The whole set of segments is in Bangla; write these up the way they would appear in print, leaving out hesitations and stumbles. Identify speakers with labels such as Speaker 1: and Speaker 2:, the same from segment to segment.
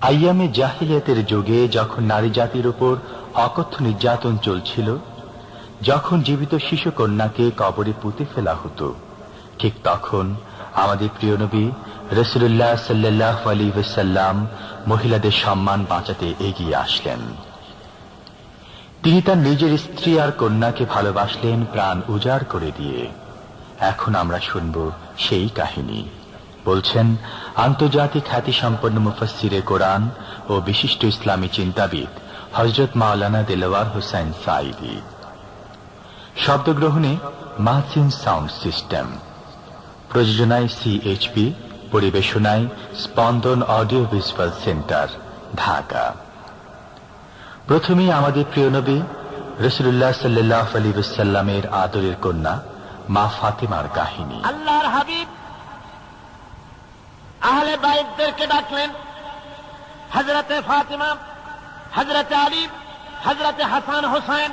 Speaker 1: আইয়ামে জাহিলিয়াতের যুগে যখন নারী জাতির উপর অকথ্য নির্যাতন চলছিল, যখন জীবিত শিশু কন্যাকে কবরে পুঁতে ফেলা হতো, ঠিক তখন আমাদের প্রিয় নবী রাসূলুল্লাহ সাল্লাল্লাহু আলাইহি ওয়াসাল্লাম মহিলাদের সম্মান বাঁচাতে এগিয়ে আসলেন। তিনি তার নিজের স্ত্রী আর কন্যাকে ভালোবাসলেন প্রাণ উজাড় করে দিয়ে। এখন আমরা শুনব সেই কাহিনী। বলছেন আন্তর্জাতিক খ্যাতিসম্পন্ন মুফাসসিরে কোরআন ও বিশিষ্ট ইসলামী চিন্তাবিদ হযরত মাওলানা দেলোয়ার হোসেন সাঈদী। শব্দগ্রহণে মাহসিন সাউন্ড সিস্টেম, প্রযোজনায় সিএইচপি, পরিবেশনায় স্পন্দন অডিও ভিজুয়াল সেন্টার, ঢাকা। প্রথমেই আমাদের প্রিয় নবী রাসূলুল্লাহ সাল্লাল্লাহু আলাইহি ওয়াসাল্লামের আদরের কন্যা মা ফাতেমার কাহিনী।
Speaker 2: আল্লাহর হাবিব আহলে বাইতদেরকে ডাকলেন। হযরতে ফাতেমা, হযরতে আলী, হযরতে হাসান হোসেন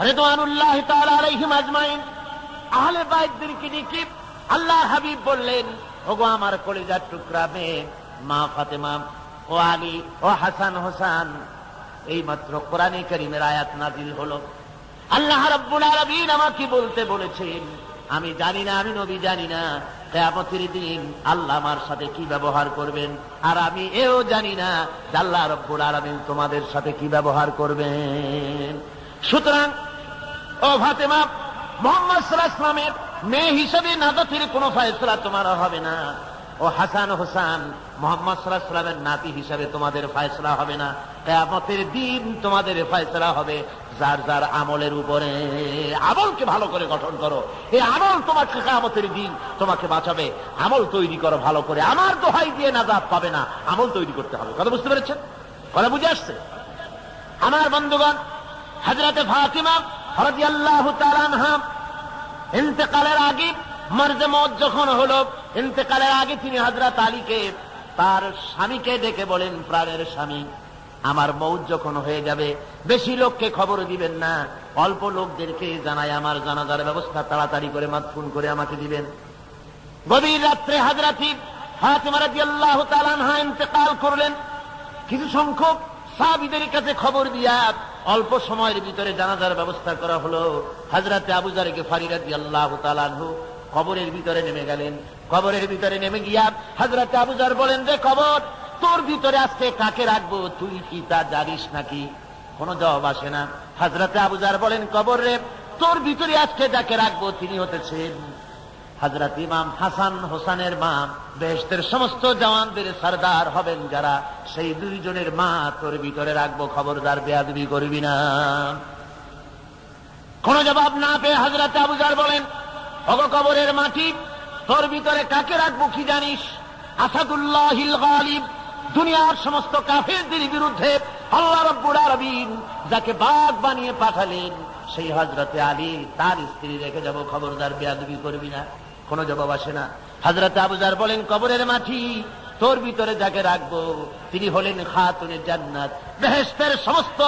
Speaker 2: রিদওয়ানুল্লাহি তাআলা আলাইহিম আজমাইন আহলে বাইতদেরকে ডেকে আল্লাহর হাবিব বললেন, ওগো আমার কলিজার টুকরা মেয়ে মা ফাতেমা ও আলী ও হাসান হোসেন, এইমাত্র কোরআনে কারীমের আয়াত নাযিল হলো। আল্লাহ রাব্বুল আলামিন আমাকে বলতে বলেছেন, আমি জানি না, আমি নবী জানি না কিয়ামতের দিন আল্লাহ আমার সাথে কি ব্যবহার করবেন, আর আমি এও জানি না যে আল্লাহ রাব্বুল আলামিন তোমাদের সাথে কি ব্যবহার করবেন। সুতরাং ও ফাতেমা, মুহাম্মদ সাল্লাল্লাহু আলাইহি ওয়াসাল্লামের মেয়ে হিসেবে নাজাতের কোনো ফয়সালা তোমার হবে না। ও হাসান হোসেন, মুহাম্মদ সাল্লাল্লাহু আলাইহি ওয়াসাল্লামের নাতি হিসেবে তোমাদের ফয়সালা হবে না। কিয়ামতের দিন তোমাদের ফয়সালা হবে যার যার আমলের উপরে। আমলকে ভালো করে গঠন করো, এই আমল তোমাকে কিয়ামতের দিন তোমাকে বাঁচাবে। আমল তৈরি করো ভালো করে, আমার দোহাই দিয়ে নাজাত পাবে না, আমল তৈরি করতে হবে। কথা বুঝতে পেরেছেন? কথা বুঝে আসছে? আমার বন্ধুগণ, হযরতে ফাতিমা রাদিয়াল্লাহু তাআলা আনহা ইন্তেকালের আগে, মরজে মওত যখন হলো, ইন্তেকালের আগে তিনি হযরত আলীকে, তার স্বামীকে ডেকে বলেন, প্রাণের স্বামী, আমার মওত যখন হয়ে যাবে বেশি লোককে খবর দিবেন না, অল্প লোকদেরকে জানাই আমার জানাজার ব্যবস্থা তাড়াতাড়ি করে মাদফুন করে আমাকে দিবেন। গভীর রাত্রে হযরত ফাতিমা রাদিয়াল্লাহু তাআলা আনহা ইন্তেকাল করলেন। কিছু সংখ্যক সাহাবীদের কাছে খবর দিয়া অল্প সময়ের ভিতরে জানাজার ব্যবস্থা করা হলো। হযরত আবু যর গিফারী রাদিয়াল্লাহু তাআলা আনহু কবরের ভিতরে নেমে গেলেন। কবরের ভিতরে নেমে গিয়া হযরত আবু যর বলেন যে, কবর তোর ভিতরে আজকে কাকে রাখবো, তুই কি তা জানিস নাকি? কোনো জবাব আসে না। হযরত আবু যর বলেন, কবর রে, তোর ভিতরে আজকে যাকে রাখবো তিনি হতেছেন হযরত ইমাম হাসান হোসেনের মা, বেহেশতের সমস্ত জওয়ানদের সরদার হবেন যারা, সেই দুইজনের মা তোর ভিতরে রাখবো, খবরদার বেয়াদবি করবি না। কোন জবাব না পেয়ে হযরত আবু যর বলেন, ওগো কবরের মাটি, তোর ভিতরে কাকে রাখবো কি জানিস? আসাদুল্লাহিল গালিব, দুনিয়ার সমস্ত কাফেরদের বিরুদ্ধে আল্লাহ রাব্বুল আলামিন যাকে বাঘ বানিয়ে পাঠালেন, সেই হযরতে আলী, তার স্ত্রী রেখে যাব, খবরদার বেয়াদবি করবি না। কোনো জবাব আসে না। হযরত আবু যর বলেন, কবরের মাটি, তোর ভিতরে যাকে রাখবো তিনি হলেন খাতুনে জান্নাত, বেহেশতের সমস্ত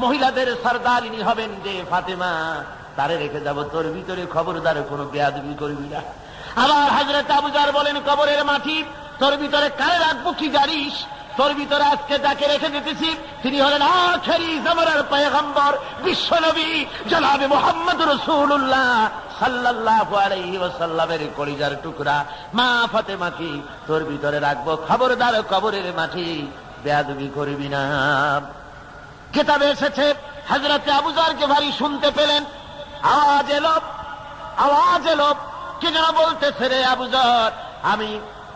Speaker 2: মহিলাদের সরদারিনী হবেন যে ফাতেমা, তারে রেখে যাব, তোর ভিতরে খবরদার কোনো বেয়াদবি করবি না। আবার হযরত আবু যর বলেন, কবরের মাটি, তোর ভিতরে কারে রাখবো কি জানিস? তোর ভিতরে আজকে যাকে রেখে দিতেছি তিনি হলেন আখেরি জামানার পয়গম্বর, বিশ্বনবী জনাবে মুহাম্মদ রাসূলুল্লাহ সাল্লাল্লাহু আলাইহি ওয়াসাল্লামের কলিজার টুকরা মা ফাতেমাকে তোর ভিতরে রাখবো, খবরদার কবরের মাটি বেয়াদবি করবি না। কিতাবে এসেছে, হযরত আবু যর গিফারী শুনতে পেলেন, আওয়াজ এলো, কে যেন বলতেছে, রে আবু যর, আমি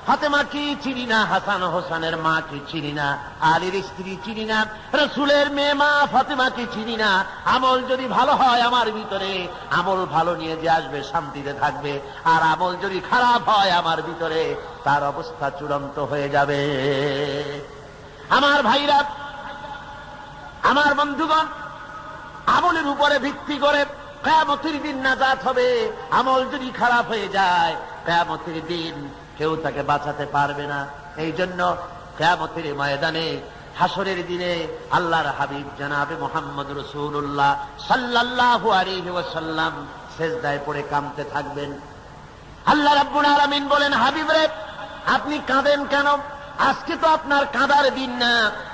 Speaker 2: ফাতেমা কি চিনি না, হাসান হোসেনের মা কি চিনি না, আলীর স্ত্রী চিনি না, রাসূলের মেয়ে মা ফাতেমা কি চিনি না। আমল যদি ভালো হয় আমার ভিতরে, আমল ভালো নিয়ে যে আসবে শান্তিতে থাকবে, আর আমল যদি খারাপ হয় আমার ভিতরে, তার অবস্থা চূড়ান্ত হয়ে যাবে। আমার ভাইরা, আমার বন্ধুগণ, আমলের উপরে ভিত্তি করে কিয়ামতের দিন নাজাত হবে। আমল যদি খারাপ হয়ে যায়, কিয়ামতের দিন কেউ তাকে বাঁচাতে পারবে না। এই জন্য কিয়ামতের ময়দানে, হাসরের দিনে আল্লাহর হাবিব জনাবে মুহাম্মদ রাসূলুল্লাহ সাল্লাল্লাহু আলাইহি ওয়াসাল্লাম সিজদায় পড়ে কাঁদতে থাকবেন। আল্লাহ রাব্বুল আলামিন বলেন, হাবিব রে, আপনি কাঁদেন কেন? আজকে তো আপনার কাঁদার দিন না,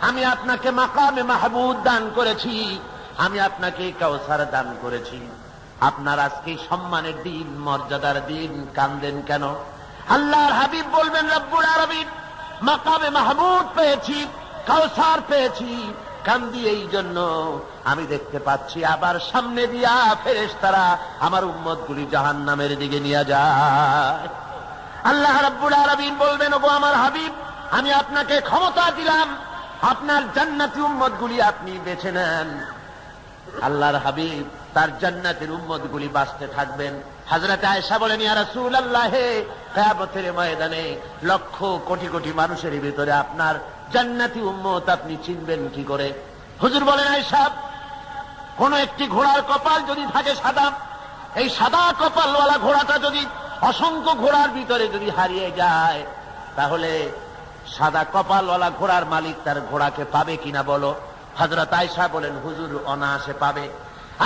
Speaker 2: আমি আপনাকে মাকামে মাহমুদ দান করেছি, আমি আপনাকে কাউসার দান করেছি, আপনার আজকে সম্মানের দিন, মর্যাদার দিন, কান্দেন কেন? আল্লাহর হাবিব বলবেন, রব্বুল আলামিন মাকামে মাহমুদ পেয়েছি, কাউসার পেয়েছি, কান্দি এই জন্য আমি দেখতে পাচ্ছি আবার সামনে দিয়া ফেরেশতারা আমার উম্মতগুলি জাহান্নামের দিকে নিয়ে যায়। আল্লাহ রাব্বুল আলামিন বলবেন, ওগো আমার হাবিব, আমি আপনাকে ক্ষমতা দিলাম, আপনার জান্নাতি উম্মতগুলি আপনি বেছে নেন। আল্লাহর হাবিব তার জান্নাতের উম্মতগুলি বাঁচতে থাকবেন। হযরত আয়েশা বলেন, ইয়া রাসূলুল্লাহ, কিয়ামতের ময়দানে লক্ষ কোটি কোটি মানুষের ভিতরে আপনার জান্নাতি উম্মত আপনি চিনবেন কি করে? হুজুর বলেন, আয়েশা, কোন একটি ঘোড়ার কপাল যদি থাকে সাদা, এই সাদা কপালওয়ালা ঘোড়াটা যদি অসংখ্য ঘোড়ার ভিতরে যদি হারিয়ে যায়, তাহলে সাদা কপালওয়ালা ঘোড়ার মালিক তার ঘোড়াকে পাবে কিনা বলো? হযরত আয়েশা বলেন, হুজুর অনায়াসে পাবে।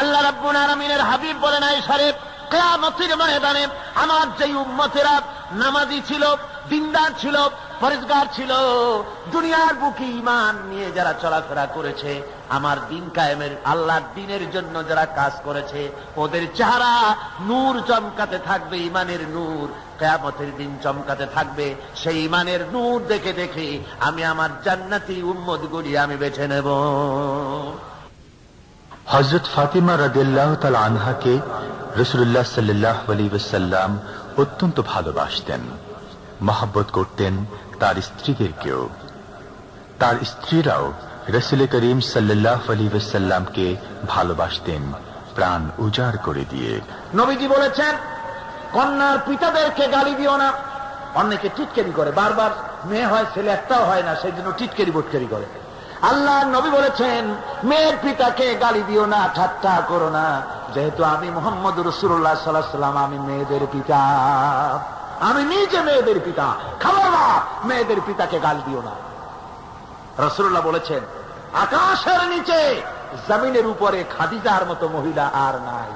Speaker 2: আল্লাহ রাব্বুল আলামিনের হাবিব বলেন, আয়েশা রে, কিয়ামতের ময়দানে আমার যে উম্মতেরা নামাজি ছিল, দিনদার ছিল, পরেজগার ছিল, দুনিয়ার বুকে ঈমান নিয়ে যারা চলাফেরা করেছে, আমার দিন কায়েমের আল্লাহর দিনের জন্য যারা কাজ করেছে, ওদের চেহারা নূর চমকাতে থাকবে, ঈমানের নূর কিয়ামতের দিন চমকাতে থাকবে। সেই ঈমানের নূর দেখে দেখে আমি আমার জান্নাতি উম্মতগুলি আমি বেছে নেব।
Speaker 1: হযরত ফাতিমা রাদিয়াল্লাহু তাআলা আনহাকে রাসূলুল্লাহ সাল্লাল্লাহু আলাইহি ওয়াসাল্লাম অত্যন্ত ভালোবাসতেন, মহব্বত করতেন তার স্ত্রীদেরকেও। তার স্ত্রীরাও রাসূল করিম সাল্লাল্লাহু আলাইহি ওয়াসাল্লামকে ভালোবাসতেন প্রাণ উজাড় করে দিয়ে।
Speaker 2: নবীজি বলেছেন, কন্যার পিতাদেরকে গালি দিও না। অনেকে টিটকারি করে, বারবার মেয়ে হয়, ছেলে একটাও হয় না, সেই জন্য টিটকারি বটকারি করে। আল্লাহ নবী বলেছেন, মেয়ের পিতাকে গালি দিও না, ঠাট্টা করো না, যেহেতু আমি মুহাম্মদ রাসূলুল্লাহ সাল্লাল্লাহু আলাইহি ওয়াসাল্লাম, আমি মেয়েদের পিতা, আমি নিজে মেয়েদের পিতা। খবরদার, মেয়েদের পিতাকে গালি দিও না। রাসূলুল্লাহ বলেছেন, আকাশের নিচে জমিনের উপরে খাদিজার মতো মহিলা আর নাই।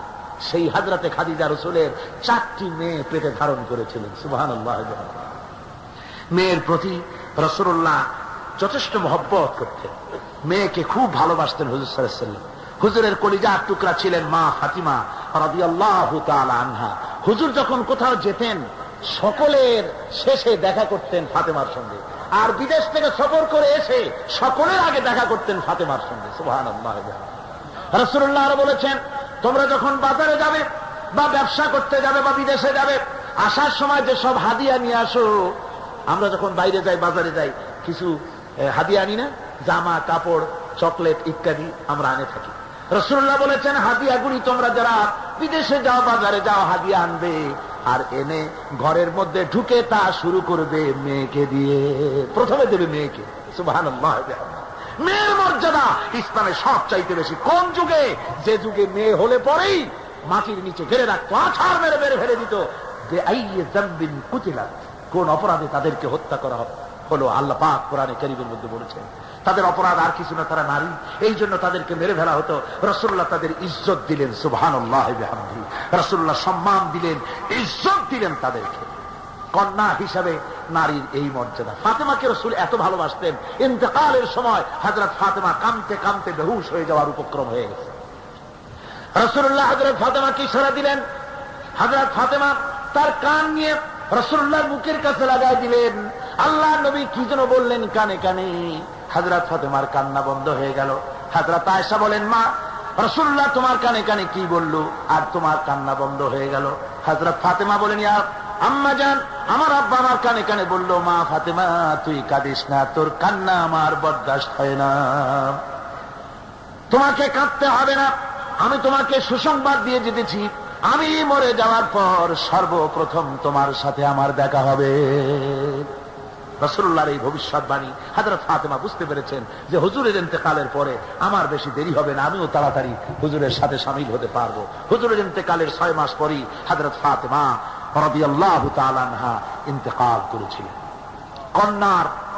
Speaker 2: সেই হযরতে খাদিজা রাসূলের 4টি মেয়ে পেটে ধারণ করেছিলেন। সুবহানাল্লাহ। মেয়ের প্রতি রাসূলুল্লাহ যথেষ্ট মহব্বত করতেন, মেয়েকে খুব ভালোবাসতেন হুজুর সাল্লাল্লাহু আলাইহি ওয়াসাল্লাম। হুজুরের কলিজার টুকরা ছিলেন মা ফাতিমা রাদিয়াল্লাহু তাআলা আনহা। হুজুর যখন কোথাও যেতেন, সকলের শেষে দেখা করতেন ফাতেমার সঙ্গে, আর বিদেশ থেকে সফর করে এসে সকলের আগে দেখা করতেন ফাতেমার সঙ্গে। সুবহানাল্লাহ। রাসূলুল্লাহ আরো বলেছেন, তোমরা যখন বাজারে যাবে বা ব্যবসা করতে যাবে বা বিদেশে যাবে, আসার সময় যে সব হাদিয়া নিয়ে আসো। আমরা যখন বাইরে যাই, বাজারে যাই, কিছু হাদিয়া আনি না? জামা, কাপড়, চকলেট ইত্যাদি আমরা আনে থাকি। রাসূলুল্লাহ বলেছেন, হাদিয়াগুলি তোমরা যারা বিদেশে যাও, বাজারে যাও, হাদিয়া আনবে, আর এনে ঘরের মধ্যে ঢুকে তা শুরু করবে মেয়েকে দিয়ে। প্রথমে দেবে মেয়েকে। সুবহানাল্লাহ। মেয়ের মর্যাদা ইসলামে সব চাইতে বেশি। কোন যুগে? যে যুগে মেয়ে হলে পরেই মাটির নিচে ঘেরে রাখতো, আছাড় মেরে মেরে ফেলে দিত। যে আইয়ে যামবিন কুতিলাত, কোন অপরাধে তাদেরকে হত্যা করা হলো, আল্লাহ পাক কোরআনে কারীমের মধ্যে বলেছেন। তাদের অপরাধ আর কিছু না, তারা নারী, এই জন্য তাদেরকে মেরে ফেলা হতো। রাসূলুল্লাহ তাদের ইজ্জত দিলেন। সুবহানাল্লাহ বিহামদিহি। রাসূলুল্লাহ সম্মান দিলেন, ইজ্জত দিলেন তাদেরকে। কন্যা হিসাবে নারীর এই মর্যাদা। ফাতেমাকে রাসূল এত ভালোবাসতেন, ইন্তেকালের সময় হযরত ফাতেমা কাঁদতে কাঁদতে বেহুশ হয়ে যাওয়ার উপক্রম হয়ে গেছে। রাসূলুল্লাহ হযরত ফাতেমাকে ইশারা দিলেন। হযরত ফাতেমা তার কান নিয়ে রাসূলুল্লাহর মুখের কাছে লাগাই দিলেন। আল্লাহ নবী কি যেন বললেন কানে কানে, হযরত ফাতেমার কান্না বন্ধ হয়ে গেল। হযরত আয়েশা বলেন, মা, রাসূলুল্লাহ তোমার কানে কানে কি বলল আর তোমার কান্না বন্ধ হয়ে গেল? হযরত ফাতেমা বলেন, ইয়া আম্মা জান, আমার আব্বা আমার কানে কানে বলল, মা ফাতেমা তুই কাঁদিস না, তোর কান্না আমার বরদাস্ত হয় না, তোমাকে কাঁদতে হবে না। আমি তোমাকে সুসংবাদ দিয়ে যেতেছি, আমি মরে যাওয়ার পর সর্বপ্রথম তোমার সাথে আমার দেখা হবে। রাসূলুল্লাহর এই ভবিষ্যৎবাণী হযরত ফাতেমা বুঝতে পেরেছেন যে হুজুরের ইন্তেকালের পরে আমার বেশি দেরি হবে না, আমিও তাড়াতাড়ি হুজুরের সাথে শামিল হতে পারবো। হুজুরের ইন্তেকালের 6 মাস পরই হযরত ফাতেমা রাদিয়াল্লাহু তাআলা আনহা ইন্তেকাল করেছিলেন।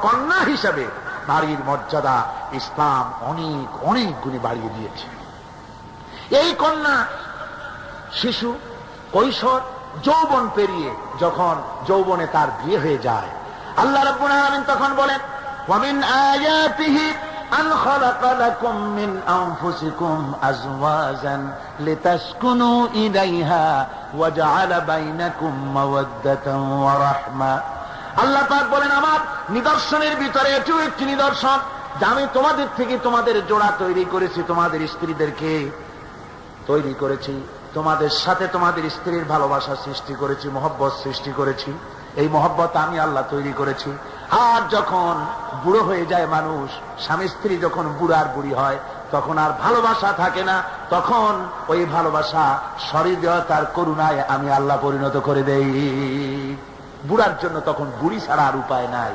Speaker 2: কন্যা হিসেবে নারীর মর্যাদা ইসলাম অনেক অনেক গুণে বাড়িয়ে দিয়েছে। এই কন্যা শিশু, কৈশোর, যৌবন পেরিয়ে যখন যৌবনে তার বিয়ে হয়ে যায়, আল্লাহ রাব্বুল আলামিন তখন বলেন, ওয়ামিন আয়াতিহি আন খালাকা লাকুম মিন আনফুসিকুম আজওয়াজান লিতাসকুনু ইলাইহা ওয়া জাআলা বাইনাকুম মাওয়াদ্দাতান ওয়া রাহমা। আল্লাহ পাক বলেন, আমার নিদর্শনের ভিতরে এটিও একটি নিদর্শন যে আমি তোমাদের থেকে তোমাদের জোড়া তৈরি করেছি, তোমাদের স্ত্রীদেরকে তৈরি করেছি, তোমাদের সাথে তোমাদের স্ত্রীর ভালোবাসা সৃষ্টি করেছি, মহব্বত সৃষ্টি করেছি। এই মহব্বত আমি আল্লাহ তৈরি করেছি। আর যখন বুড়ো হয়ে যায় মানুষ, স্বামী স্ত্রী যখন বুড়ার বুড়ি হয়, তখন আর ভালোবাসা থাকে না, তখন ওই ভালোবাসা সহৃদয়তার করুণায় আমি আল্লাহ পরিণত করে দেই। বুড়ার জন্য তখন বুড়ি ছাড়া আর উপায় নাই,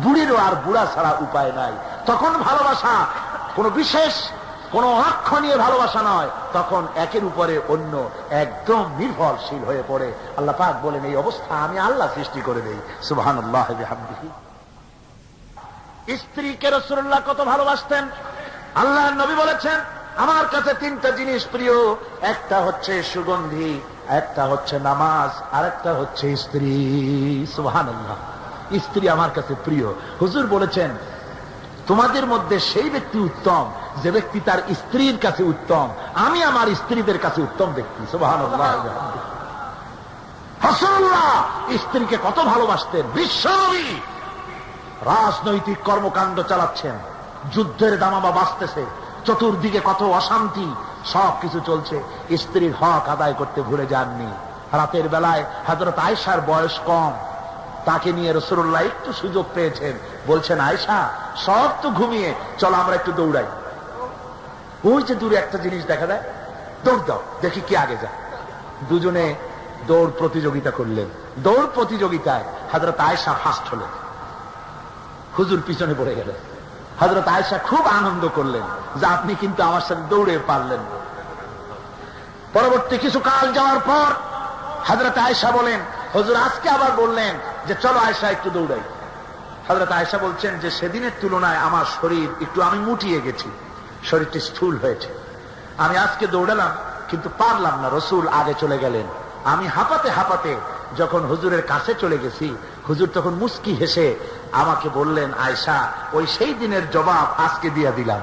Speaker 2: বুড়িরও আর বুড়া ছাড়া উপায় নাই। তখন ভালোবাসা কোনো বিশেষ কোন অক্ষণীয় ভালোবাসা নয়, তখন একের উপরে অন্য একদম নির্ভরশীল হয়ে পড়ে। আল্লাহ পাক বলেন, এই অবস্থা আমি আল্লাহ সৃষ্টি করে দেই। সুবহানাল্লাহ ওয়া বিহামদিহি। স্ত্রীকে রাসূলুল্লাহ কত ভালোবাসতেন। আল্লাহর নবী বলেছেন, আমার কাছে তিনটা জিনিস প্রিয়, একটা হচ্ছে সুগন্ধি, একটা হচ্ছে নামাজ, আর একটা হচ্ছে স্ত্রী। সুবহানাল্লাহ। স্ত্রী আমার কাছে প্রিয়। হুজুর বলেছেন, তোমাদের মধ্যে সেই ব্যক্তি উত্তম যে ব্যক্তি তার স্ত্রীর কাছে উত্তম। আমি আমার স্ত্রীদের কাছে উত্তম ব্যক্তি। সুবহানাল্লাহ। রাসূলুল্লাহ স্ত্রীকে কত ভালোবাসতেন। বিশ্বনবী রাজনৈতিক কর্মকাণ্ড চালাচ্ছেন, যুদ্ধের দামামা বাজতেছে, চতুর্দিকে কত অশান্তি, সবকিছু চলছে, স্ত্রীর হক আদায় করতে ভুলে যাননি। রাতের বেলায় হযরত আয়েশার বয়স কম, তাকে নিয়ে রাসূলুল্লাহ একটু সুযোগ পেয়েছেন, বলছেন, আয়েশা সব তো ঘুমিয়ে, চলো আমরা একটু দৌড়াই। ওই যে দূরে একটা জিনিস দেখা যায়, দৌড় দাও, দেখি কে আগে যায়। দুজনে দৌড় প্রতিযোগিতা করলেন। দৌড় প্রতিযোগিতায় হযরত আয়েশা ফার্স্ট হলেন, হুজুর পিছনে পড়ে গেলেন। হযরত আয়েশা খুব আনন্দ করলেন যে আপনি কিন্তু আমার সাথে দৌড়ে পারলেন। পরবর্তী কিছু কাল যাওয়ার পর হযরত আয়েশা বলেন, হুজুর আজকে আবার বললেন যে চলো আয়েশা একটু দৌড়াই। হযরত আয়েশা বলছেন যে সেদিনের তুলনায় আমার শরীর একটু, আমি মুটিয়ে গেছি, শরীরটি স্থূল হয়েছে। আমি আজকে দৌড়ালাম কিন্তু পারলাম না, রাসূল আগে চলে গেলেন। আমি হাঁপাতে হাঁপাতে যখন হুজুরের কাছে চলে গেছি, হুজুর তখন মুস্কি হেসে আমাকে বললেন, আয়েশা ওই সেই দিনের জবাব আজকে দিয়া দিলাম।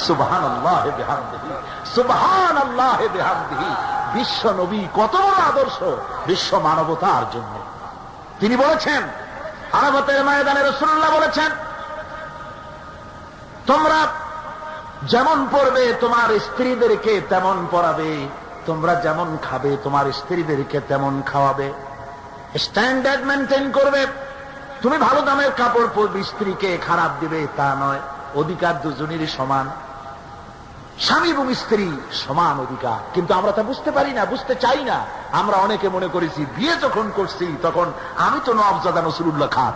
Speaker 2: সুবহানাল্লাহ বিহামদিহি, সুবহানাল্লাহ বিহামদিহি। বিশ্ব নবী কত বড় আদর্শ বিশ্ব মানবতার জন্য। তিনি বলেছেন, আরাফাতের ময়দানে রাসূলুল্লাহ বলেছেন, তোমরা যেমন পড়বে তোমার স্ত্রীদেরকে তেমন পড়াবে, তোমরা যেমন খাবে তোমার স্ত্রীদেরকে তেমন খাওয়াবে। স্ট্যান্ডার্ড মেনটেন করবে। তুমি ভালো দামের কাপড় পরবে, স্ত্রীকে খারাপ দিবে তা নয়। অধিকার দুজনেরই সমান, স্বামী এবং স্ত্রী সমান অধিকার। কিন্তু আমরা তা বুঝতে পারি না, বুঝতে চাই না। আমরা অনেকে মনে করেছি বিয়ে যখন করছি তখন আমি তো নওয়াবজাদা নসরুল্লাহ খান,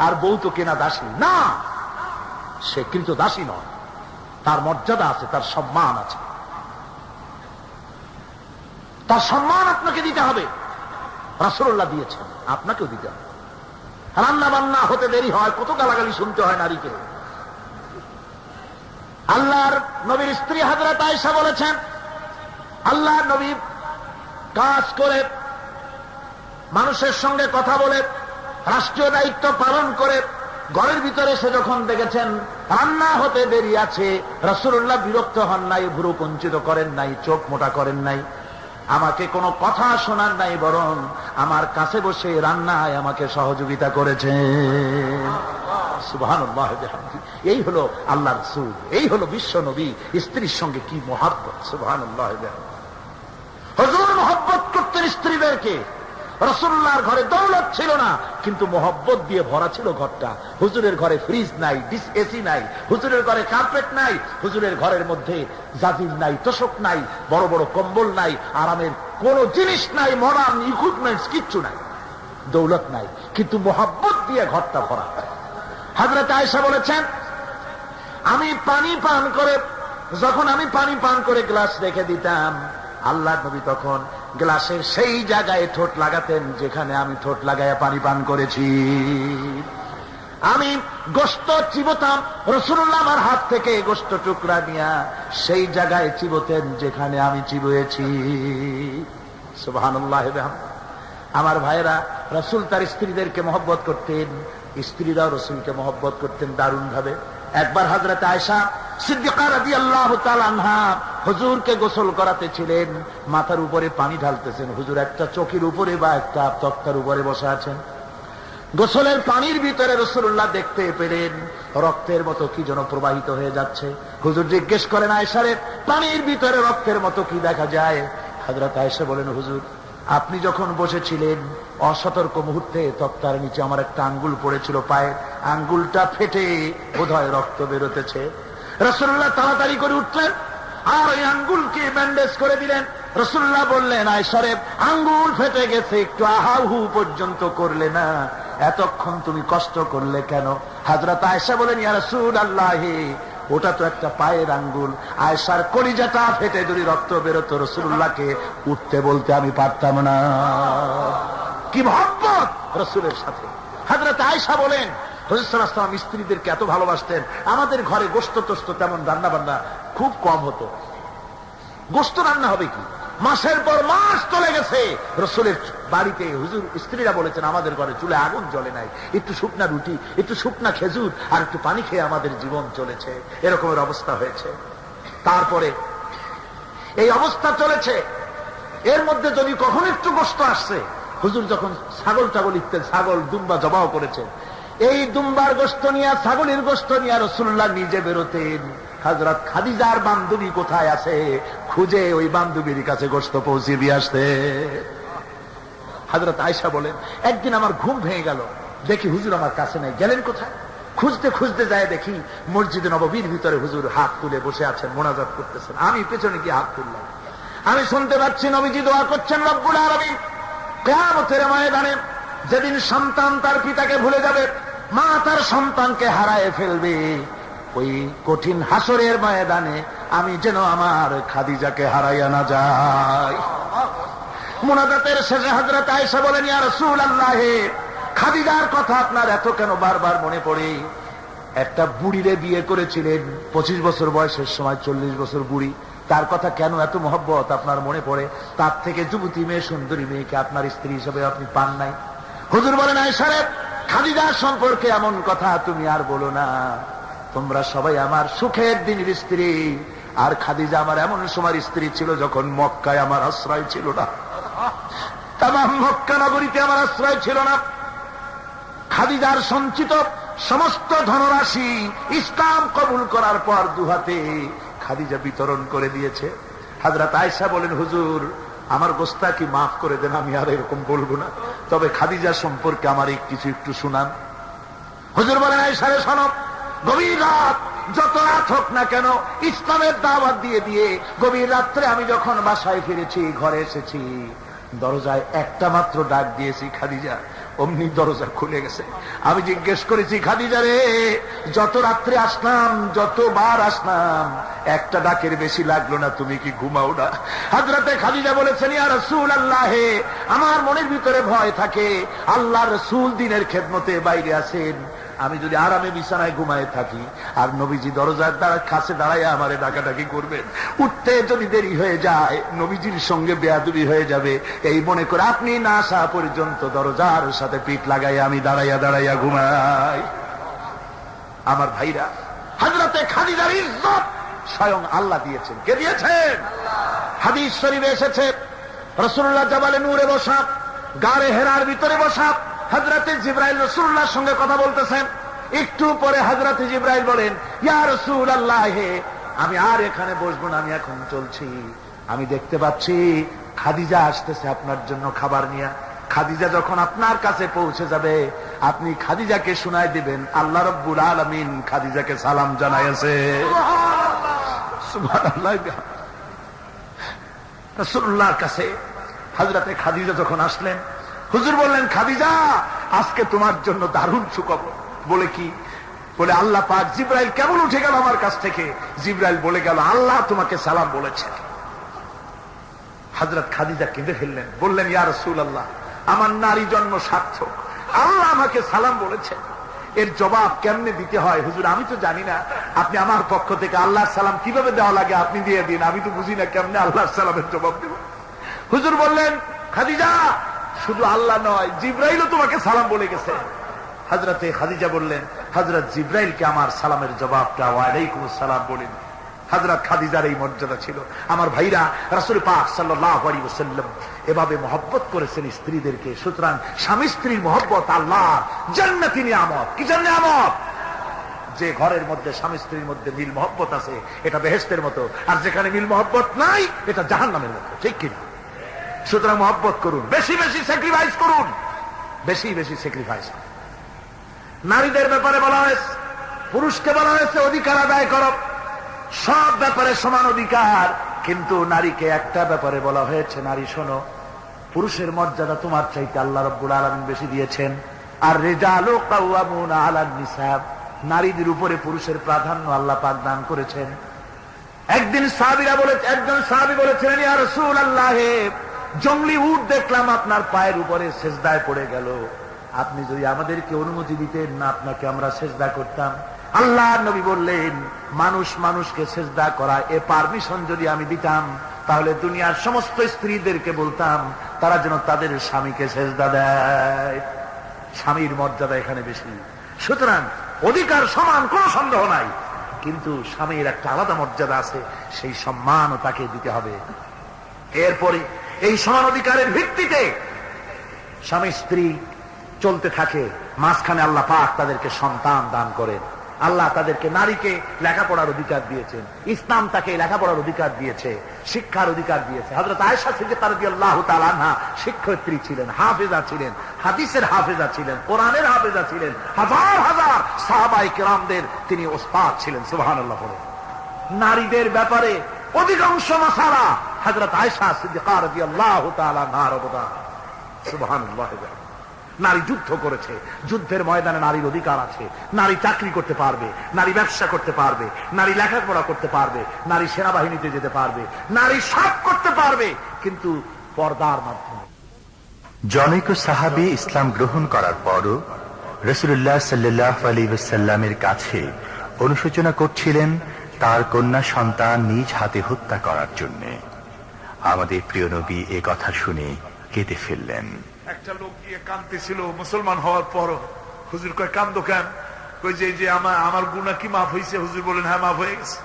Speaker 2: আর বউ তো কেনা দাসী না। সে কিন্তু দাসী নয়, তার মর্যাদা আছে, তার সম্মান আছে, তার সম্মান আপনাকে দিতে হবে। রাসূলুল্লাহ দিয়েছেন, আপনাকেও দিতে হবে। রান্না বান্না হতে দেরি হয়, কত গালাগালি শুনতে হয় নারীকে। আল্লাহর নবীর স্ত্রী হযরত আয়েশা বলেছেন, আল্লাহর নবী কাজ করে, মানুষের সঙ্গে কথা বলে, রাষ্ট্রীয় দায়িত্ব পালন করে, ঘরের ভিতরে এসে যখন দেখেছেন রান্না হতে দেরি আছে, রাসূলুল্লাহ বিরক্ত হন নাই, ভুরু কুঞ্চিত করেন নাই, চোখ মোটা করেন নাই, আমাকে কোনো কথা শোনার নাই, বরং আমার কাছে বসে রান্নায় আমাকে সহযোগিতা করেছেন। সুবহানাল্লাহ বিহামদিহি। এই হলো আল্লাহর রাসূল, এই হলো বিশ্ব নবী। স্ত্রীর সঙ্গে কি মহব্বত! সুবহানাল্লাহ বিহামদিহি। হুজুর মহব্বত করতেন স্ত্রীদেরকে। রাসূলুল্লাহর ঘরে দৌলত ছিল না, কিন্তু মহব্বত দিয়ে ভরা ছিল ঘরটা। হুজুরের ঘরে ফ্রিজ নাই, এসি নাই, হুজুরের ঘরে কার্পেট নাই, হুজুরের ঘরের মধ্যে জাজির নাই, তোশক নাই, বড় বড় কম্বল নাই, আরামের কোন জিনিস নাই, মডার্ন ইকুইপমেন্টস কিচ্ছু নাই, দৌলত নাই, কিন্তু মহব্বত দিয়ে ঘরটা ভরা। হযরত আয়েশা বলেছেন, আমি পানি পান করে, যখন আমি পানি পান করে গ্লাস রেখে দিতাম, আল্লাহর নবী তখন গ্লাসের সেই জায়গায় ঠোঁট লাগাতেন যেখানে আমি ঠোঁট লাগাইয়া পানি পান করেছি। আমি গোশত চিবোতাম, রাসূলুল্লাহ আমার হাত থেকে গোশত টুকরা নিয়া সেই জায়গায় চিবোতেন যেখানে আমি চিবুয়েছি। সুবহানাল্লাহ। আমার ভাইরা, রাসূল তার স্ত্রীদেরকে মহব্বত করতেন, স্ত্রীরাও রাসূলকে মহব্বত করতেন দারুণ ভাবে। একবার হযরত আয়েশা সিদ্দিকা রাদিয়াল্লাহু তাআলা আনহা হুজুরকে গোসল করাতে ছিলেন, মাথার উপরে পানি ঢালতেছেন, হুজুর একটা চৌকির উপরে বা একটা তক্তার উপরে বসে আছেন। গোসলের পানির ভিতরে রাসূলুল্লাহ দেখতে পেলেন রক্তের মতো কি যেন প্রবাহিত হয়ে যাচ্ছে। হুজুর জিজ্ঞেস করেন, আয়েশা রে, পানির ভিতরে রক্তের মতো কি দেখা যায়? হযরত আয়েশা বলেন, হুজুর আপনি যখন বসেছিলেন অসতর্ক মুহূর্তে তক্তার নিচে আমার একটা আঙ্গুল পড়েছিল, পায়ের আঙ্গুলটা ফেটে বোধহয় রক্ত বেরোতেছে। রাসূলুল্লাহ তাড়াতাড়ি করে উঠলেন আর ওই আঙ্গুলকে ব্যান্ডেজ করে দিলেন। রাসূলুল্লাহ বললেন, আয়েশা রে, আঙ্গুল ফেটে গেছে, একটু আহাহু পর্যন্ত করলে না, এতক্ষণ তুমি কষ্ট করলে কেন? হযরত আয়েশা বলেন, ইয়া রাসূলুল্লাহ, ওটা তো একটা পায়ের আঙ্গুল, আয়েশার কলিজাটা ফেটে যদি রক্ত বেরোতো রাসূলুল্লাহকে উঠতে বলতে আমি পারতাম না। কি মহব্বত রাসূলের সাথে। হযরত আয়েশা বলেন, হুজুর সাল্লাল্লাহু আলাইহি ওয়াসাল্লাম স্ত্রীদেরকে এত ভালোবাসতেন, আমাদের ঘরে গোশত টোস্ত তেমন রান্না বান্না খুব কম হতো। গোশত রান্না হবে কি, মাসের পর মাস চলে গেছে রাসূলের বাড়িতে, হুজুর স্ত্রীরা বলেছেন আমাদের ঘরে চুলে আগুন জ্বলে নাই, একটু শুকনা রুটি, একটু শুকনা খেজুর আর একটু পানি খেয়ে আমাদের জীবন চলেছে, এরকমের অবস্থা হয়েছে। তারপরে এই অবস্থা চলেছে, এর মধ্যে যদি কখন একটু গোশত আসছে, হুজুর যখন ছাগল টাগল ইত্যাদি ছাগল দুম্বা জবাও করেছেন, এই দুম্বার গোশত নিয়ে ছাগলের গোশত নিয়ে রাসূলুল্লাহ নিজে বেরোতেন। হযরত খাদিজার বান্ধবী কোথায় আছে খুঁজে ওই বান্ধবীর কাছে গোশত পৌঁছে দিয়ে আসতে। হযরত আয়েশা বলেন, একদিন আমার ঘুম ভেঙে গেল, দেখি হুজুর আমার কাছে নেই, গেলেন কোথায়? খুঁজতে খুঁজতে যায় দেখি মসজিদে নববীর ভিতরে হুজুর হাত তুলে বসে আছেন, মোনাজাত করতেছেন। আমি পেছনে গিয়ে হাত তুললাম, আমি শুনতে পাচ্ছি নবীজি দোয়া করছেন, রব্বুল আলামিন কিয়ামতের ময়দানে যেদিন সন্তান তার পিতাকে ভুলে যাবে, মা তার সন্তানকে হারায় ফেলবে, ওই কঠিন হাসরের ময়দানে আমি যেন আমার খাদিজাকে হারাইয়া না যাই। মুনাজাতের শেষে হযরত আয়েশা বলেন, ইয়া রাসূলুল্লাহ, খাদিজার কথা আপনার এত কেন বারবার মনে পড়ে? একটা বুড়িরে বিয়ে করেছিলেন 25 বছর বয়সের সময়, 40 বছর বুড়ি, তার কথা কেন এত মহব্বত আপনার মনে পড়ে? তার থেকে যুবতী মেয়ে, সুন্দরী মেয়েকে আপনার স্ত্রী হিসেবে আপনি পান নাই। হুজুর বলেন, আয়েশা রে, খাদিজার সম্পর্কে এমন কথা তুমি আর বলো না, তোমরা সবাই আমার সুখের দিনের স্ত্রী, আর খাদিজা আমার এমন সময় স্ত্রী ছিল যখন মক্কায় আমার আশ্রয় ছিল না, তামাম মক্কা নগরীতে আমার আশ্রয় ছিল না। খাদিজার সঞ্চিত সমস্ত ধনরাশি ইসলাম কবুল করার পর দুহাতে খাদিজা বিতরণ করে দিয়েছে। হযরত আয়েশা বলেন, হুজুর আমার গোস্তাকি মাফ করে দেন, আমি আর এরকম বলবো না, তবে খাদিজা সম্পর্কে আমার কিছু একটু শুনান। হুজুর বলেন, আয়েশা রে শোনো, গভীর রাত, যত রাত হোক না কেন, ইসলামের দাওয়াত দিয়ে দিয়ে গভীর রাত্রে আমি যখন বাসায় ফিরেছি, ঘরে এসেছি, দরজায় একটা মাত্র ডাক দিয়েছি, খাদিজা, অমনি দরজা খুলে গেছে। আমি জিজ্ঞেস করেছি, খাদিজা রে, যত রাত্রে আসলাম, যতবার আসলাম, একটা ডাকের বেশি লাগলো না, তুমি কি ঘুমাও না? হযরতে খাদিজা বলেছেন, ইয়া রাসূলুল্লাহ, আমার মনের ভিতরে ভয় থাকে, আল্লাহর রাসূল দিনের খেদমতে বাইরে আছেন, আমি যদি আরামে বিছানায় ঘুমায় থাকি আর নবীজি দরজার কাছে দাঁড়ায় আমারে ডাকাডাকি করবেন, উঠতে যদি দেরি হয়ে যায় নবীজির সঙ্গে বেয়াদবি হয়ে যাবে, এই মনে করে আপনি না আসা পর্যন্ত দরজার সাথে পিঠ লাগাই আমি দাঁড়াইয়া দাঁড়াইয়া ঘুমাই। আমার ভাইরা, হযরতে খাদিজার ইজ্জত স্বয়ং আল্লাহ দিয়েছেন। কে দিয়েছেন? হাদিস শরীফে এসেছে, রাসূলুল্লাহ জাবালে নূরে বসা, গারে হেরার ভিতরে বসা, হযরতে জিবরাইল রাসূলুল্লাহর সঙ্গে কথা বলতেছেন। একটু পরে হযরতে জিবরাইল বলেন, ইয়া রাসূলুল্লাহ, আমি আর এখানে বসবো না, আমি এখন চলছি। আমি দেখতে পাচ্ছি খাদিজা আসতেছে আপনার জন্য খাবার নিয়ে। খাদিজা যখন আপনার কাছে পৌঁছে যাবে, আপনি খাদিজাকে শুনায় দিবেন, আল্লাহ রাব্বুল আলামিন খাদিজাকে সালাম জানাইছে। সুবহানাল্লাহ। রাসূলুল্লাহর কাছে হযরতে খাদিজা যখন আসলেন, হুজুর বললেন, খাদিজা, আজকে তোমার জন্য দারুণ সুখবর। বলে কি? বলে আল্লাহ পাক জিবরাইল কেমন উঠে গেল আমার কাছ থেকে, জিবরাইল বলে গেল আল্লাহ তোমাকে সালাম বলেছেন। হযরত খাদিজা কেঁদে ফেললেন, বললেন, ইয়া রাসূলুল্লাহ, আমার নারী জন্ম সার্থক, আল্লাহ আমাকে সালাম বলেছেন, এর জবাব কেমনে দিতে হয় হুজুর আমি তো জানি না, আপনি আমার পক্ষ থেকে আল্লাহর সালাম কিভাবে দেওয়া লাগে আপনি দিয়ে দিন, আমি তো বুঝি না কেমনে আল্লাহর সালামের জবাব দেব। হুজুর বললেন, খাদিজা,
Speaker 3: শুধু আল্লাহ নয়, জিব্রাইলও তোমাকে সালাম বলে গেছে। হযরতে খাদিজা বললেন, হযরত জিব্রাইলকে আমার সালামের জবাবটা ওয়ালাইকুম আসসালাম বলেন। হযরত খাদিজার এই মর্যাদা ছিল। আমার ভাইরা, রাসূল পাক সাল্লাল্লাহু আলাইহি ওয়াসাল্লাম এভাবে মহব্বত করেছেন স্ত্রীদেরকে। সুতরাং স্বামী স্ত্রীর মহব্বত আল্লাহর জান্নাতি নিয়ামত। কি নিয়ামত? যে ঘরের মধ্যে স্বামী স্ত্রীর মধ্যে মিল মহব্বত আছে এটা বেহেশতের মতো, আর যেখানে মিল মহব্বত নাই এটা জাহান্নামের মতো। ঠিক কিনা? সুতরাং মহব্বত করুন, বেশি বেশি স্যাক্রিফাইস করুন, বেশি বেশি স্যাক্রিফাইস করুন। নারীদের ব্যাপারে বলা হয়েছে, পুরুষকে বলা হয়েছে অধিকার আদায় করো, সব ব্যাপারে সমান অধিকার। কিন্তু নারীকে একটা ব্যাপারে বলা হয়েছে, নারী শোনো, পুরুষের মর্যাদা তোমার চাইতে আল্লাহ রাব্বুল আলামিন বেশি দিয়েছেন। আর রিজালু কাওয়ামুনা আলান নিসা, নারীদের উপরে পুরুষের প্রাধান্য আল্লাহ পাক দান করেছেন। একদিন একজন সাহাবী বলেছিলেন, ইয়া রাসূলুল্লাহ, জংলি উট দেখলাম আপনার পায়ের উপরে সেজদায় পড়ে গেল, আপনি যদি আমাদেরকে অনুমতি দিতেন না আপনাকে আমরা সেজদা করতাম। আল্লাহর নবী বললেন, মানুষ মানুষকে সেজদা করা এ পারমিশন যদি আমি দিতাম তাহলে দুনিয়ার সমস্ত স্ত্রীদেরকে বলতাম তারা যেন তাদের স্বামীকে সেজদা দেয়। স্বামীর মর্যাদা এখানে বেশি। সুতরাং অধিকার সমান, কোনো সন্দেহ নাই, কিন্তু স্বামীর একটা আলাদা মর্যাদা আছে, সেই সম্মানও তাকে দিতে হবে। এরপরে এই সমান অধিকারের ভিত্তিতে স্বামী স্ত্রী চলতে থাকে, মাঝখানে আল্লাহ পাক তাদেরকে সন্তান দান করেন। আল্লাহ তাদেরকে, নারীকে লেখাপড়ার অধিকার দিয়েছেন, ইসলাম তাকে লেখাপড়ার অধিকার দিয়েছে, শিক্ষার অধিকার দিয়েছে। হযরত আয়েশা সিদ্দিকা রাদিয়াল্লাহু তাআলা আনহা শিক্ষয়িত্রী ছিলেন, হাফেজা ছিলেন, হাদিসের হাফেজা ছিলেন, কোরআনের হাফেজা ছিলেন, হাজার হাজার সাহাবায়ে কেরামদের তিনি ওস্তাদ ছিলেন। সুবহানাল্লাহ বলে। নারীদের ব্যাপারে অধিকাংশ মাসালা হযরত আয়েশা সিদ্দিকা রাদিয়াল্লাহু তাআলা আনহার অবদান। সুবহানাল্লাহ। নারী যুদ্ধ করেছে, যুদ্ধের ময়দানে নারীর অধিকার আছে। নারী চাকরি করতে পারবে, নারী ব্যবসা করতে পারবে, নারী লেখাপড়া করতে পারবে, নারী সেনাবাহিনীতে যেতে পারবে, নারী সব করতে পারবে, কিন্তু পর্দার মাধ্যমে।
Speaker 1: জনৈক সাহাবী ইসলাম গ্রহণ করার পরও রাসূলুল্লাহ সাল্লাল্লাহু আলাইহি ওয়াসাল্লামের কাছে অনুশোচনা করছিলেন তার কন্যা সন্তান নিজ হাতে হত্যা করার জন্য। আমাদের প্রিয় নবী এ কথা শুনে কেঁদে ফেললেন।
Speaker 3: একটা লোক গিয়ে কাঁদতেছিল মুসলমান হওয়ার পরও। হুজুর কয়, কান্দো কেন? কই যে আমার গুনাহ কি মাফ হয়েছে? হুজুর বলেন, হ্যাঁ মাফ হয়ে গেছে,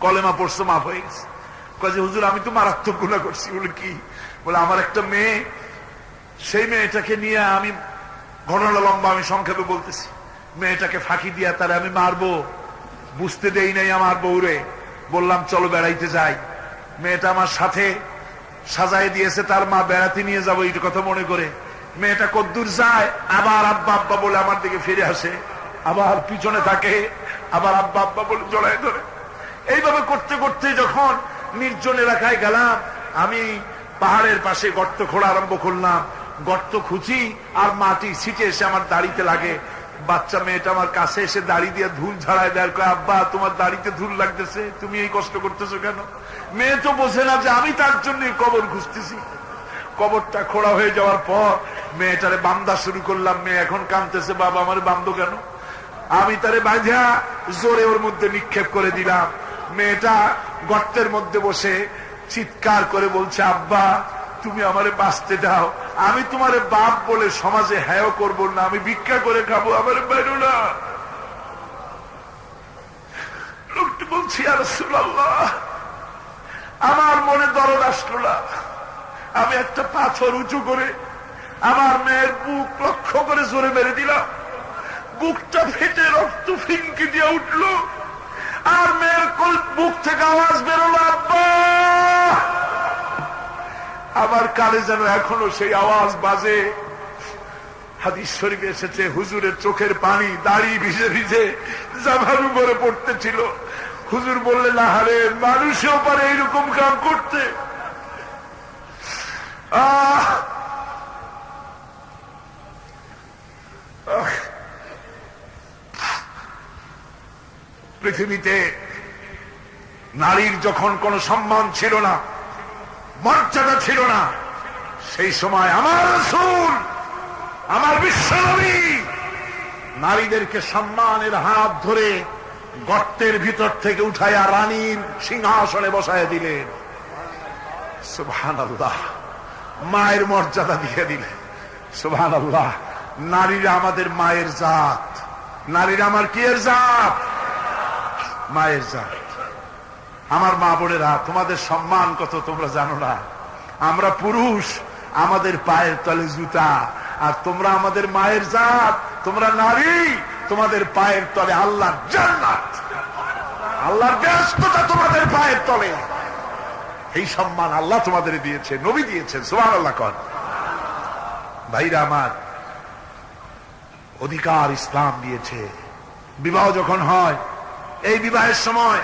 Speaker 3: কলেমা পড়ছো মাফ হয়ে গেছে। কয় যে হুজুর আমি তো মারাত্মক গুনাহ করছি। বলে কি? বলে আমার একটা মেয়ে, সেই মেয়েটাকে নিয়ে আমি, ঘটনা লম্বা, আমি সংক্ষেপে বলতেছি, মেয়েটাকে ফাঁকি দিয়া তারে আমি মারবো, বুঝতে দেই নাই আমার বউরে। বললাম চলো বেড়াইতে যাই, মেয়েটা আমার সাথে সাজায় দিয়েছে, তার মা বেড়াতে নিয়ে যাবো এই কথা মনে করে। মেয়েটা কদ্দূর যায়, আবার আব্বা আব্বা বলে আমার দিকে ফিরে আসে, আবার পিছনে থাকে, আবার আব্বা আব্বা বলে জড়ায় ধরে। এইভাবে করতে করতে যখন নির্জন এলাকায় গেলাম, আমি পাহাড়ের পাশে গর্ত খোঁড়া আরম্ভ করলাম। গর্ত খুঁজি আর মাটি ছিটে এসে আমার দাড়িতে লাগে। বাচ্চা মেয়েটা আমার কাছে এসে দাড়ি দিয়ে ধুল ঝাড়ায় দেয়, কয় আব্বা তোমার দাড়িতে ধুল লাগতেছে, তুমি এই কষ্ট করতেছো কেন? মেয়ে তো বোঝে না যে আমি তার জন্য কবর খুঁজতেছি। কবরটা খোঁড়া হয়ে যাওয়ার পর মেয়েটারে বান্ধা শুরু করলাম। মেয়ে এখন কাঁদতেছে, বাবা আমার বান্ধো কেন? আমি তারে বাঁধা জোরে ওর মধ্যে নিক্ষেপ করে দিলাম। মেয়েটা গর্তের মধ্যে বসে চিৎকার করে বলছে, আব্বা তুমি আমারে বাঁচতে দাও, আমি তোমারে বাপ বলে সমাজে হ্যাঁ করবো না, আমি ভিক্ষা করে খাবো, আমারে বেরো না। লোকটি বলছি, ইয়া রাসূলুল্লাহ, আমার মনে দরদ আসলো না। আমি একটা পাথর উঁচু করে আমার মেয়ের বুক লক্ষ্য করে জোরে মেরে দিলাম। বুকটা ফেটে রক্ত ফিনকি দিয়ে উঠলো, আর মেয়ের বুক থেকে আওয়াজ বেরোলো, আব্বা। আমার কানে যেন এখনো সেই আওয়াজ বাজে। হাদিস শরীফে এসেছে, হুজুরের চোখের পানি দাড়ি ভিজে ভিজে জামার উপরে পড়তেছিল। হুজুর বললেন, আহারে, মানুষও পারে এইরকম কাম করতে। পৃথিবীতে নারীর যখন কোনো সম্মান ছিল না, মর্যাদা ছিল না, সেই সময় আমার রাসূল, আমার বিশ্বনবী নারীদেরকে সম্মানের হাত ধরে গর্তের ভিতর থেকে উঠাইয়া রানীর সিংহাসনে বসায় দিলেন। সুবহানাল্লাহ। মায়ের মর্যাদা দিয়ে দিলেন। সুবহানাল্লাহ। নারীরা আমাদের মায়ের জাত, নারীরা আমার কি এর জাত? মায়ের জাত। আমার মা বোনেরা, তোমাদের সম্মান কত তোমরা জানো না। আমরা পুরুষ, আমাদের পায়ের তলে জুতা, আর তোমরা আমাদের মায়ের জাত, তোমরা নারী, তোমাদের পায়ের তলে আল্লাহর জান্নাত, আল্লাহর ব্যস্ততা তোমাদের পায়ের তলে। এই সম্মান আল্লাহ তোমাদের দিয়েছে, নবী দিয়েছেন। সুবহানাল্লাহ কর। ভাইরা আমার, অধিকার ইসলাম দিয়েছে। বিবাহ যখন হয়, এই বিবাহের সময়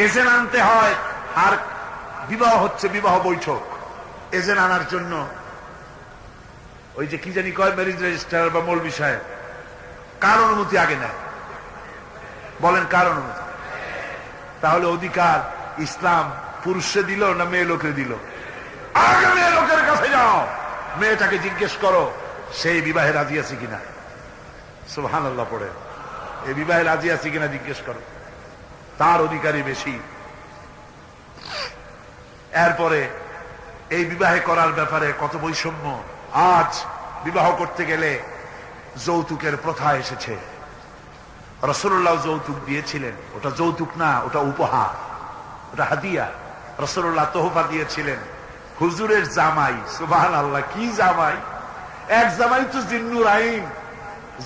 Speaker 3: এজেন্ট আনতে হয়। আর বিবাহ হচ্ছে বিবাহ বৈঠক। এজেন্ট আনার জন্য ওই যে কি জানি কয়, ম্যারেজ রেজিস্ট্রার বা মৌলবি সাহেব, কার অনুমতি আগে নেয়? বলেন কার অনুমতি? তাহলে অধিকার ইসলাম পুরুষে দিল না মেয়ে লোকে দিল? আগে মেয়ে লোকের কাছে যাও, মেয়েটাকে জিজ্ঞেস করো সেই বিবাহে রাজি আছে কিনা। সুবহানাল্লাহ পড়ে, এই বিবাহে রাজি আছে কিনা জিজ্ঞেস করো, তার অধিকারই বেশি। এরপরে এই বিবাহে করার ব্যাপারে কত বৈষম্য। আজ বিবাহ করতে গেলে যৌতুকের প্রথা এসেছে। রাসূলুল্লাহ যৌতুক দিয়েছিলেন, ওটা যৌতুক না, ওটা উপহার, ওটা হাদিয়া। রাসূলুল্লাহ তোহফা দিয়েছিলেন হুজুরের জামাই। সুবহানাল্লাহ, কি জামাই! এক জামাই তো জিন্নুর আইন,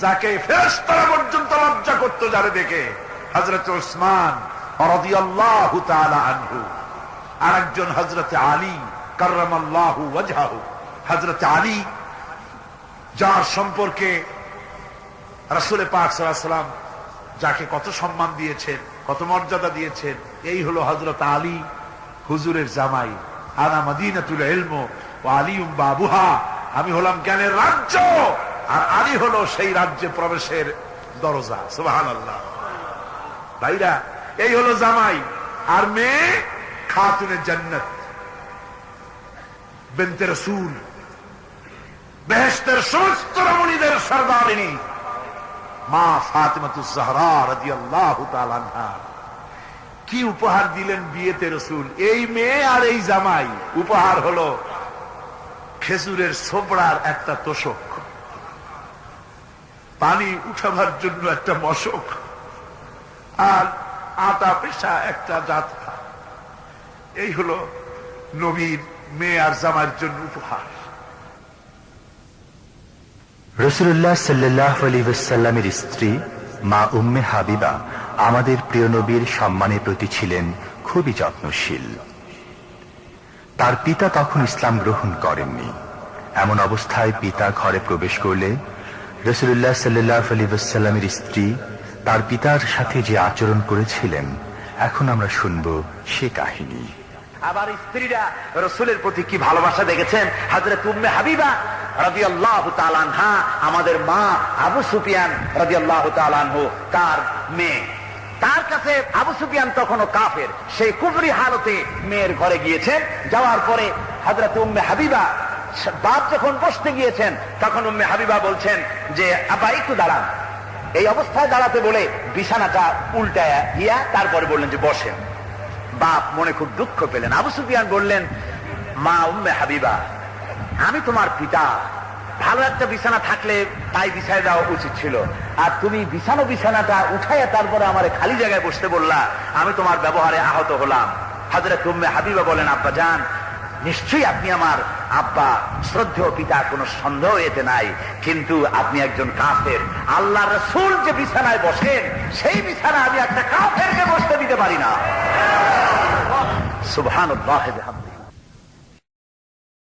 Speaker 3: যাকে ফেরেশতারা পর্যন্ত লজ্জা করতো যারে দেখে, হযরত উসমান রাদিয়াল্লাহু তাআলা আনহু। আর একজন হযরত আলী কাররামাল্লাহু ওয়াজহাহু। হযরত আলী, যার সম্পর্কে রাসূল পাক সাল্লাল্লাহু আলাইহি ওয়াসাল্লাম যাকে কত সম্মান দিয়েছেন, কত মর্যাদা দিয়েছেন, এই হলো হযরত আলী হুজুরের জামাই। আনা মদিনাতুল ইলম ওয়া আলিউম বাবুহা, আমি হলাম জ্ঞানের রাজ্য, আর আলী হলো সেই রাজ্যে প্রবেশের দরজা। সুবহানাল্লাহ। ভাইরা, এই হলো জামাই। আর মেয়ে খাতুনে জান্নাত, বিনতে রাসূল, বেহেশতের সমস্ত রমণীদের সরদারিনী মা ফাতিমাতুজ জাহরা রাদিয়াল্লাহু তাআলা আনহা। কি উপহার দিলেন বিয়েতে রাসূল! এই মেয়ে আর এই জামাই। উপহার হলো খেজুরের ছোবড়ার একটা তোষক, পানি উঠাবার জন্য একটা মশক, আর আটা পেশা একটা জাতকা। এই হলো নবীর মেয়ে আর জামাইয়ের জন্য উপহার।
Speaker 1: রাসূলুল্লাহ সাল্লাল্লাহু আলাইহি ওয়াসাল্লামের স্ত্রী মা উম্মে হাবিবা আমাদের প্রিয় নবীর সম্মানের প্রতি ছিলেন খুবই যত্নশীল। তার পিতা তখন ইসলাম গ্রহণ করেননি। এমন অবস্থায় পিতা ঘরে প্রবেশ করলে রাসূলুল্লাহ সাল্লাল্লাহু আলাইহি ওয়াসাল্লামের স্ত্রী তার পিতার সাথে যে আচরণ করেছিলেন, এখন আমরা শুনব সে কাহিনী।
Speaker 2: আবার স্ত্রীরা রাসূলের প্রতি কি ভালোবাসা দেখেছেন। হযরত উম্মে হাবিবা রাদিয়াল্লাহু তাআলা আনহা, আমাদের মা আবু সুফিয়ান রাদিয়াল্লাহু তাআলা আনহু, তার মেয়ে। তার কাছে আবু সুফিয়ান তখনও কাফের, সেই কুফরি হালতে মেয়ের ঘরে গিয়েছেন। যাওয়ার পরে হযরত উম্মে হাবিবা বাপ যখন বসতে গিয়েছেন, তখন উম্মে হাবিবা বলছেন যে আব্বা একটু দাঁড়ান। এই অবস্থায় দাঁড়াতে বলে বিছানাটা উল্টায়া দিয়া তারপরে বললেন যে বসেন। বাপ মনে খুব দুঃখ পেলেন। আবু সুফিয়ান বললেন, মা উম্মে হাবিবা, আমি তোমার পিতা, ভালো একটা বিছানা থাকলে তাই বিছায় দেওয়া উচিত ছিল, আর তুমি বিছানাটা উঠাইয়া তারপরে আমার খালি জায়গায় বসতে বললা, আমি তোমার ব্যবহারে আহত হলাম। হযরত উম্মে হাবিবা বলেন, আব্বা জান, নিশ্চয়ই আপনি আমার আব্বা, শ্রদ্ধেয় পিতা, কোনো সন্দেহ এতে নাই, কিন্তু আপনি একজন কাফের। আল্লাহ রাসূল যে বিছানায় বসেন, সেই বিছানা আমি একটা কাফেরকে বসতে দিতে পারি না। সুবহানাল্লাহ।